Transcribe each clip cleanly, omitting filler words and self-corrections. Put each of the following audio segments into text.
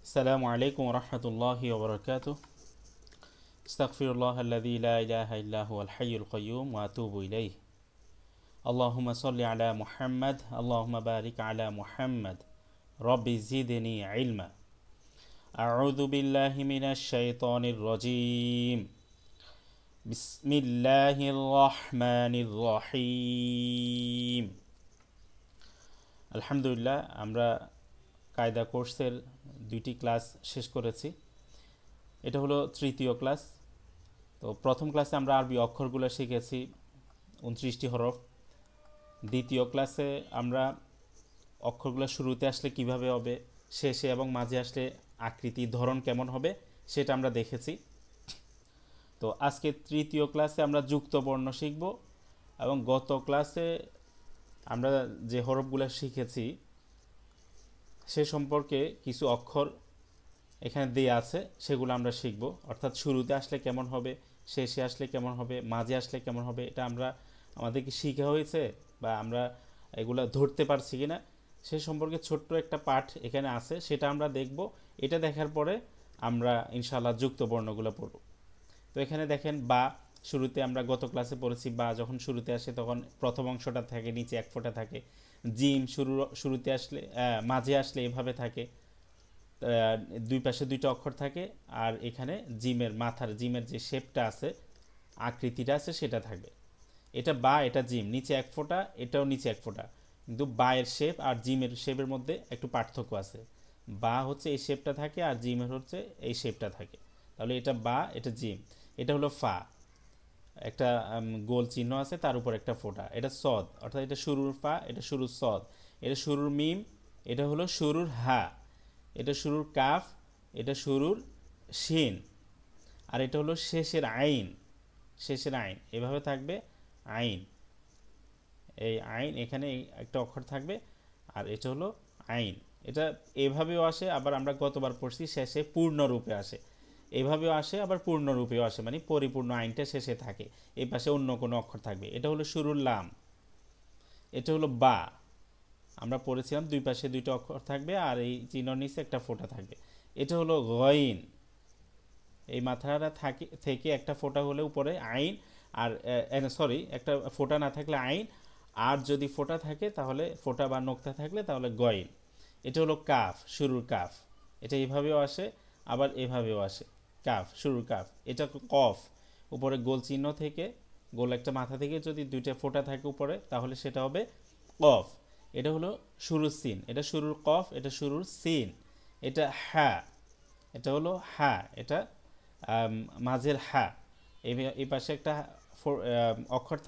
السلام عليكم ورحمة الله وبركاته. استغفر الله الذي لا إله إلا هو الحي القيوم وأتوب إليه. اللهم صل على محمد اللهم بارك على محمد رب زدني علما. أعوذ بالله من الشيطان الرجيم. بسم الله الرحمن الرحيم. আলহামদুলিল্লাহ আমরা কায়দা কোর্সের দুইটি ক্লাস শেষ করেছি। এটা হলো তৃতীয় ক্লাস। তো প্রথম ক্লাসে আমরা আরবি অক্ষরগুলো শিখেছি 29টি হরফ। দ্বিতীয় ক্লাসে আমরা অক্ষরগুলো শুরুতে আসলে কিভাবে হবে, শেষে এবং মাঝে আসলে আকৃতি ধরন কেমন হবে সেটা আমরা দেখেছি। তো আজকে তৃতীয় ক্লাসে আমরা যুক্ত বর্ণ শিখব এবং গত ক্লাসে আমরা যে হরফগুলো শিখেছি সে সম্পর্কে কিছু অক্ষর এখানে দেয়া আছে, সেগুলো আমরা শিখব। অর্থাৎ শুরুতে আসলে কেমন হবে, শেষে আসলে কেমন হবে, মাঝে আসলে কেমন হবে, এটা আমাদেরকে শিখা হয়েছে বা আমরা এগুলো ধরতে পারছি কিনা সে সম্পর্কে ছোট্ট একটা পাঠ এখানে আছে, সেটা আমরা দেখব। এটা দেখার পরে আমরা ইনশাআল্লাহ যুক্ত বর্ণগুলো পড়ব। তো এখানে দেখেন বা, শুরুতে আমরা গত ক্লাসে পড়েছি বা যখন শুরুতে আসে তখন প্রথম অংশটা থাকে, নিচে এক ফোঁটা থাকে। জিম শুরুতে আসলে মাঝে আসলে এভাবে থাকে, দুই পাশে দুইটা অক্ষর থাকে, আর এখানে জিমের মাথার জিমের যে শেপটা আছে, আকৃতিটা আছে, সেটা থাকবে। এটা বা, এটা জিম, নিচে এক ফোঁটা, এটাও নিচে এক ফোঁটা, কিন্তু বা এর শেপ আর জিমের শেপের মধ্যে একটু পার্থক্য আছে। বা হচ্ছে এই শেপটা থাকে আর জিমের হচ্ছে এই শেপটা থাকে। তাহলে এটা বা, এটা জিম। এটা হলো ফা, একটা গোল চিহ্ন আছে, তার উপর একটা ফোঁটা। এটা সদ, অর্থাৎ এটা শুরুর ফা, এটা শুরুর সদ। এটা শুরুর মিম, এটা হলো শুরুর হা। এটা শুরুর কাফ, এটা শুরুর শিন। আর এটা হলো শেষের আইন, শেষের আইন এভাবে থাকবে। আইন, এই আইন, এখানে একটা অক্ষর থাকবে, আর এটা হলো আইন। এটা এভাবেও আসে, আবার আমরা গতবার পড়ছি শেষে পূর্ণরূপে আসে। এভাবেও আসে, আবার পূর্ণরূপেও আসে, মানে পরিপূর্ণ আইনটা শেষে থাকে, এই পাশে অন্য কোনো অক্ষর থাকবে। এটা হলো শুরুর লাম। এটা হলো বা, আমরা পড়েছিলাম দুই পাশে দুইটা অক্ষর থাকবে আর এই চিহ্ন নিচে একটা ফোঁটা থাকবে। এটা হলো গইন, এই মাথাটা থেকে একটা ফোঁটা হলে উপরে আইন, আর সরি, একটা ফোঁটা না থাকলে আইন, আর যদি ফোঁটা থাকে তাহলে, ফোঁটা বা নোক্তা থাকলে তাহলে গইন। এটা হলো কাফ, শুরুর কাফ। এটা এভাবেও আসে, আবার এভাবেও আসে, কাফ, শুরুর কাফ। এটা কফ, উপরে গোল চিহ্ন থেকে, গোল একটা মাথা থেকে যদি দুইটা ফোঁটা থাকে উপরে তাহলে সেটা হবে কফ। এটা হলো শুরুর সিন, এটা শুরুর কফ, এটা শুরুর সিন। এটা হা, এটা হলো হা, এটা মাঝের হা। এই পাশে একটা অক্ষর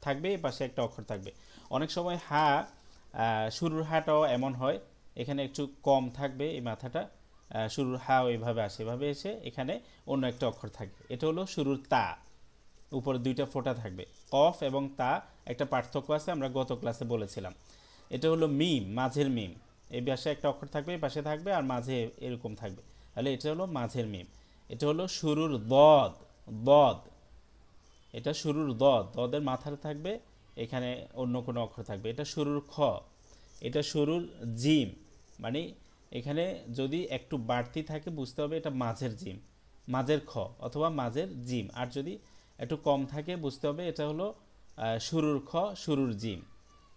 থাকবে, এই পাশে একটা অক্ষর থাকবে। অনেক সময় হা, শুরুর হাটাও এমন হয়, এখানে একটু কম থাকবে এই মাথাটা, শুরুর হা এইভাবে আসে, এভাবে এসে এখানে অন্য একটা অক্ষর থাকবে। এটা হলো শুরুর তা, উপরে দুইটা ফোঁটা থাকবে। কফ এবং তা একটা পার্থক্য আছে, আমরা গত ক্লাসে বলেছিলাম। এটা হলো মিম, মাঝের মিম। এই পাশে একটা অক্ষর থাকবে, এই পাশে থাকবে, আর মাঝে এরকম থাকবে, তাহলে এটা হলো মাঝের মিম। এটা হলো শুরুর দদ, দদ। এটা শুরুর দদ, দদের মাথায় থাকবে, এখানে অন্য কোনো অক্ষর থাকবে। এটা শুরুর খ, এটা শুরুর জিম, মানে এখানে যদি একটু বাড়তি থাকে বুঝতে হবে এটা মাঝের জিম, মাঝের খ অথবা মাঝের জিম। আর যদি একটু কম থাকে বুঝতে হবে এটা হলো শুরুর খ, শুরুর জিম।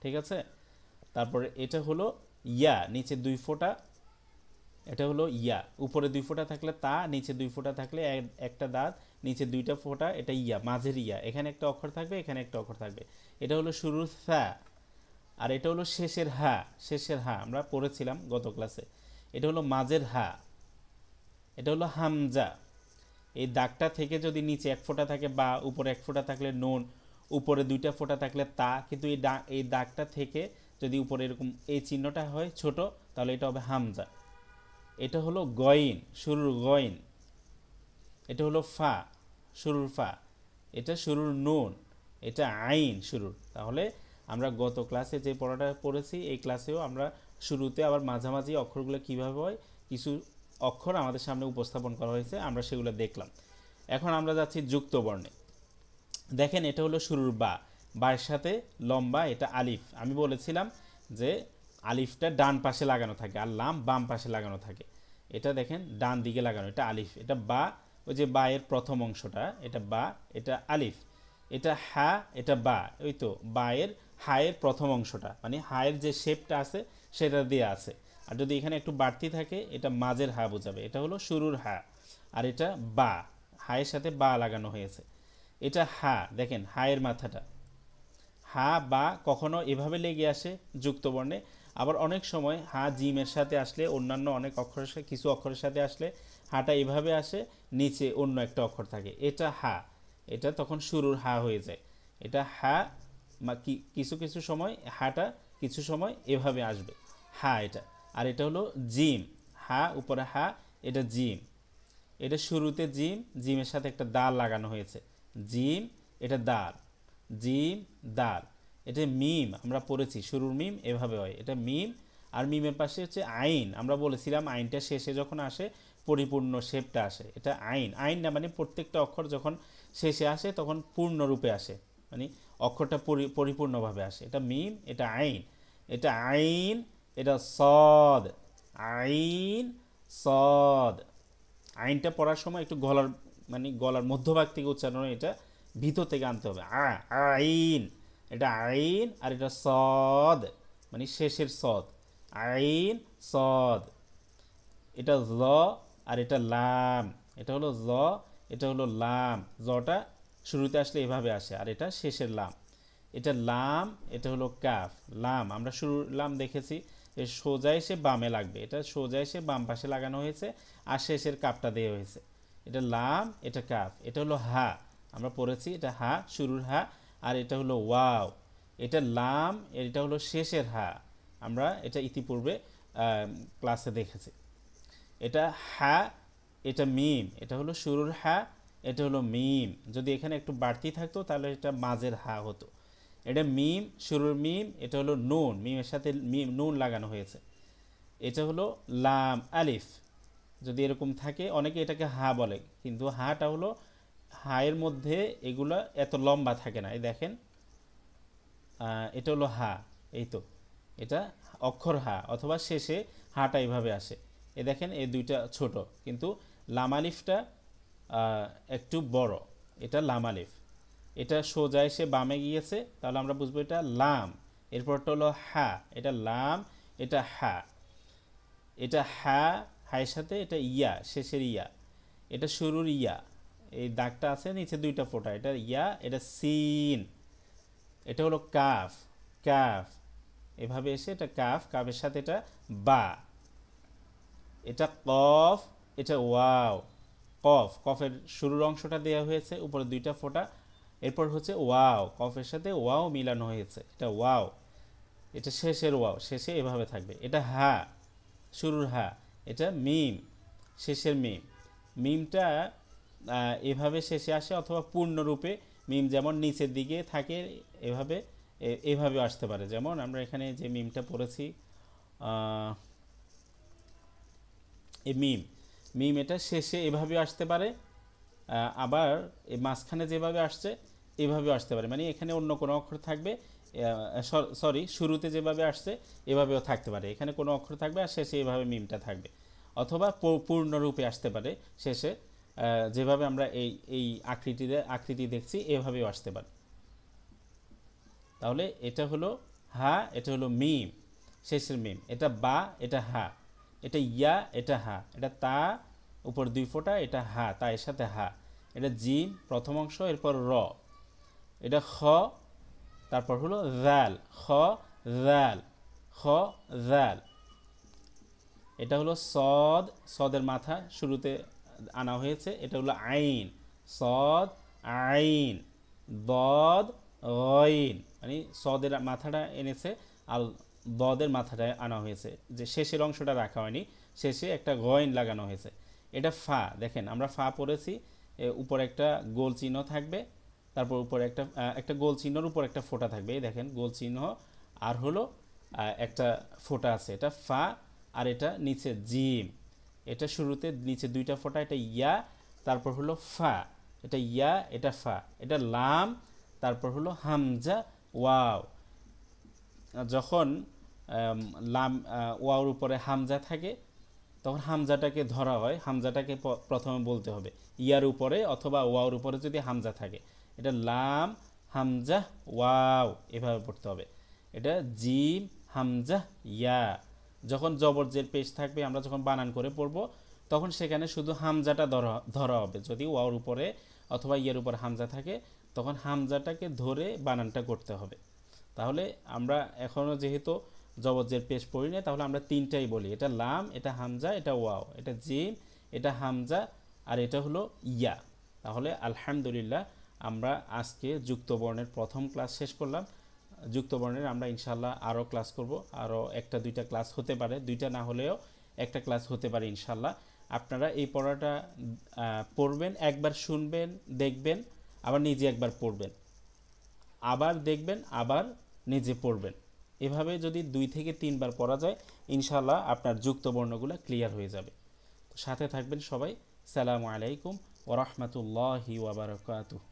ঠিক আছে। তারপরে এটা হলো ইয়া, নিচে দুই ফোঁটা, এটা হলো ইয়া। উপরে দুই ফোঁটা থাকলে তা, নিচে দুই ফোঁটা থাকলে একটা দাঁত, নিচে দুইটা ফোঁটা, এটা ইয়া, মাঝের ইয়া। এখানে একটা অক্ষর থাকবে, এখানে একটা অক্ষর থাকবে। এটা হলো শুরুর সা। আর এটা হলো শেষের হা, শেষের হা আমরা পড়েছিলাম গত ক্লাসে। এটা হলো মাঝের হা। এটা হলো হামজা। এই দাগটা থেকে যদি নিচে এক ফোঁটা থাকে বা, উপরে এক ফোঁটা থাকলে নুন, উপরে দুইটা ফোঁটা থাকলে তা, কিন্তু এই দাগটা থেকে যদি উপরে এরকম এই চিহ্নটা হয় ছোট, তাহলে এটা হবে হামজা। এটা হলো গইন, শুরুর গইন। এটা হলো ফা, শুরুর ফা। এটা শুরুর নুন, এটা আইন শুরুর। তাহলে আমরা গত ক্লাসে যে পড়াটা পড়েছি এই ক্লাসেও আমরা শুরুতে আবার মাঝামাঝি অক্ষরগুলো কীভাবে হয়, কিছু অক্ষর আমাদের সামনে উপস্থাপন করা হয়েছে, আমরা সেগুলো দেখলাম। এখন আমরা যাচ্ছি যুক্ত বর্ণে। দেখেন এটা হলো শুরুর বা, বায়ের সাথে লম্বা, এটা আলিফ। আমি বলেছিলাম যে আলিফটা ডান পাশে লাগানো থাকে আর লাম বাম পাশে লাগানো থাকে। এটা দেখেন ডান দিকে লাগানো, এটা আলিফ, এটা বা, ওই যে বা এর প্রথম অংশটা, এটা বা, এটা আলিফ, এটা হা, এটা বা, ওই তো বা এর হায়ের প্রথম অংশটা, মানে হায়ের যে শেপটা আছে সেটা দিয়ে আছে। আর যদি এখানে একটু বাড়তি থাকে এটা মাঝের হা বোঝাবে, এটা হলো শুরুর হা। আর এটা বা, হায়ের সাথে বা লাগানো হয়েছে। এটা হা, দেখেন হায়ের মাথাটা, হা বা কখনো এভাবে লেগে আসে যুক্ত বর্ণে, আবার অনেক সময় হা জিমের সাথে আসলে, অন্যান্য অনেক অক্ষরের সাথে, কিছু অক্ষরের সাথে আসলে হাটা এভাবে আসে, নিচে অন্য একটা অক্ষর থাকে, এটা হা, এটা তখন শুরুর হা হয়ে যায়। এটা হা, কিছু কিছু সময় হাটা কিছু সময় এভাবে আসবে, হা এটা। আর এটা হলো জিম, হা উপরে হা, এটা জিম, এটা শুরুতে জিম, জিমের সাথে একটা দাল লাগানো হয়েছে, জিম, এটা দাল, জিম, দাল। এটা মিম, আমরা পড়েছি শুরুর মিম এভাবে হয়, এটা মিম। আর মিমের পাশে হচ্ছে আইন, আমরা বলেছিলাম আইনটা শেষে যখন আসে পরিপূর্ণ শেপটা আসে, এটা আইন। আইন না মানে প্রত্যেকটা অক্ষর যখন শেষে আসে তখন পূর্ণরূপে আসে, মানে অক্ষরটা পরিপূর্ণভাবে আসে, এটা মিম, এটা আইন, এটা আইন, এটা সদ, আইন, সদ। আইনটা পড়ার সময় একটু গলার, মানে গলার মধ্যভাগ থেকে উচ্চারণ, এটা ভিতর থেকে আনতে হবে, আইন, এটা আইন। আর এটা সদ, মানে শেষের সদ, আইন, সদ। এটা জ, আর এটা লাম, এটা হলো জ, এটা হলো লাম, জটা শুরুতে আসলে এভাবে আসে, আর এটা শেষের লাম, এটা লাম, এটা হলো কাফ, লাম আমরা শুরুর লাম দেখেছি, সোজা এসে বামে লাগবে, এটা সোজা এসে বাম পাশে লাগানো হয়েছে, আর শেষের কাপটা দেওয়া হয়েছে, এটা লাম, এটা কাফ। এটা হলো হা, আমরা পড়েছি এটা হা, শুরুর হা। আর এটা হলো ওয়াও, এটা লাম, এটা হলো শেষের হা, আমরা এটা ইতিপূর্বে ক্লাসে দেখেছি। এটা হা, এটা মিম, এটা হলো শুরুর হা, এটা হলো মিম, যদি এখানে একটু বাড়তি থাকতো তাহলে এটা মাঝের হা হতো। এটা মিম, শুরুর মিম, এটা হলো নুন, মিমের সাথে মিম নুন লাগানো হয়েছে। এটা হলো লাম আলিফ, যদি এরকম থাকে অনেকে এটাকে হা বলে, কিন্তু হাটা হলো, হায়ের মধ্যে এগুলো এত লম্বা থাকে না, এই দেখেন, এটা হলো হা, এই তো, এটা অক্ষর হা, অথবা শেষে হাটা এইভাবে আসে, এ দেখেন এই দুইটা ছোট, কিন্তু লামালিফটা একটু বড়, এটা লামালিফ। এটা সোজা এসে বামে গিয়েছে, তাহলে আমরা বুঝবো এটা লাম। এরপরটা হলো হা, এটা লাম, এটা হা, এটা হা, হায়ের সাথে এটা ইয়া, শেষের ইয়া, এটা শুরুর ইয়া, এই দাগটা আছে নিচে দুইটা ফোঁটা, এটা ইয়া, এটা সিন, এটা হলো কাফ, কাফ, এভাবে এসে এটা কাফ, কাফের সাথে এটা বা, এটা কফ, এটা ওয়াও, কফ, কফের শুরুর অংশটা দেওয়া হয়েছে, উপরে দুইটা ফোঁটা, এরপর হচ্ছে ওয়াও, কফের সাথে ওয়াও মিলানো হয়েছে, এটা ওয়াও, এটা শেষের ওয়াও, শেষে এভাবে থাকবে। এটা হা, শুরুর হা, এটা মিম, শেষের মিম, মিমটা এভাবে শেষে আসে, অথবা পূর্ণরূপে মিম যেমন নিচের দিকে থাকে এভাবে, এভাবে আসতে পারে, যেমন আমরা এখানে যে মিমটা পড়েছি, এই মিম, মিম এটা শেষে এভাবে আসতে পারে, আবার এই মাঝখানে যেভাবে আসছে এভাবেও আসতে পারে, মানে এখানে অন্য কোনো অক্ষর থাকবে, সরি শুরুতে যেভাবে আসছে এভাবেও থাকতে পারে, এখানে কোনো অক্ষর থাকবে আর শেষে এভাবে মিমটা থাকবে, অথবা পূর্ণরূপে আসতে পারে শেষে, যেভাবে আমরা এই এই আকৃতি দেখছি এভাবেও আসতে পারে। তাহলে এটা হলো হা, এটা হলো মিম, শেষের মিম, এটা বা, এটা হা, এটা ইয়া, এটা হা, এটা তা, উপর দুই ফোঁটা, এটা হা, তা এর সাথে হা, এটা জিম প্রথম অংশ, এরপর র, এটা খ, তারপর হলো জাল, খ, জাল, খ, জাল। এটা হলো সদ, সদের মাথা শুরুতে আনা হয়েছে, এটা হলো আইন, সদ, আইন, দদ, গইন, মানে সদের মাথাটা এনেছে আর দদের মাথাটা আনা হয়েছে, যে শেষের অংশটা রাখা হয়নি, শেষে একটা গইন লাগানো হয়েছে। এটা ফা, দেখেন আমরা ফা পড়েছি, উপরে একটা গোল চিহ্ন থাকবে, তারপর উপরে একটা গোল চিহ্নর উপর একটা ফোঁটা থাকবে, এই দেখেন গোল চিহ্ন, আর হলো একটা ফোঁটা আছে, এটা ফা। আর এটা নিচে জিম, এটা শুরুতে নিচে দুইটা ফোঁটা, এটা ইয়া, তারপর হলো ফা, এটা ইয়া, এটা ফা, এটা লাম, তারপর হলো হামজা, ওয়াও। যখন লাম ওয়াওর উপরে হামজা থাকে তখন হামজাটাকে ধরা হয়, হামজাটাকে প্রথমে বলতে হবে ইয়ার উপরে অথবা ওয়াওর উপরে যদি হামজা থাকে, এটা লাম হামজা ওয়াও এভাবে পড়তে হবে। এটা জিম হামজা ইয়া, যখন জবর জের পেশ থাকবে আমরা যখন বানান করে পড়ব তখন সেখানে শুধু হামজাটা ধরা হবে। যদি ওয়াওর উপরে অথবা ইয়ার উপরে হামজা থাকে তখন হামজাটাকে ধরে বানানটা করতে হবে। তাহলে আমরা এখনও যেহেতু জবরজের পেশ পড়ি না, তাহলে আমরা তিনটাই বলি, এটা লাম, এটা হামজা, এটা ওয়াও, এটা জিম, এটা হামজা, আর এটা হলো ইয়া। তাহলে আলহামদুলিল্লাহ আমরা আজকে যুক্ত বর্ণের প্রথম ক্লাস শেষ করলাম। যুক্ত বর্ণের আমরা ইনশাল্লাহ আরও ক্লাস করব, আরও একটা দুইটা ক্লাস হতে পারে, দুইটা না হলেও একটা ক্লাস হতে পারে ইনশাল্লাহ। আপনারা এই পড়াটা পড়বেন, একবার শুনবেন, দেখবেন, আবার নিজে একবার পড়বেন, আবার দেখবেন, আবার নিজে পড়বেন। এভাবে যদি 2 থেকে 3 বার পড়া যায় ইনশাল্লাহ আপনার যুক্ত বর্ণগুলো ক্লিয়ার হয়ে যাবে। তো সাথে থাকবেন সবাই। সালামু আলাইকুম ওয়া রাহমাতুল্লাহি ওয়া বারাকাতুহু।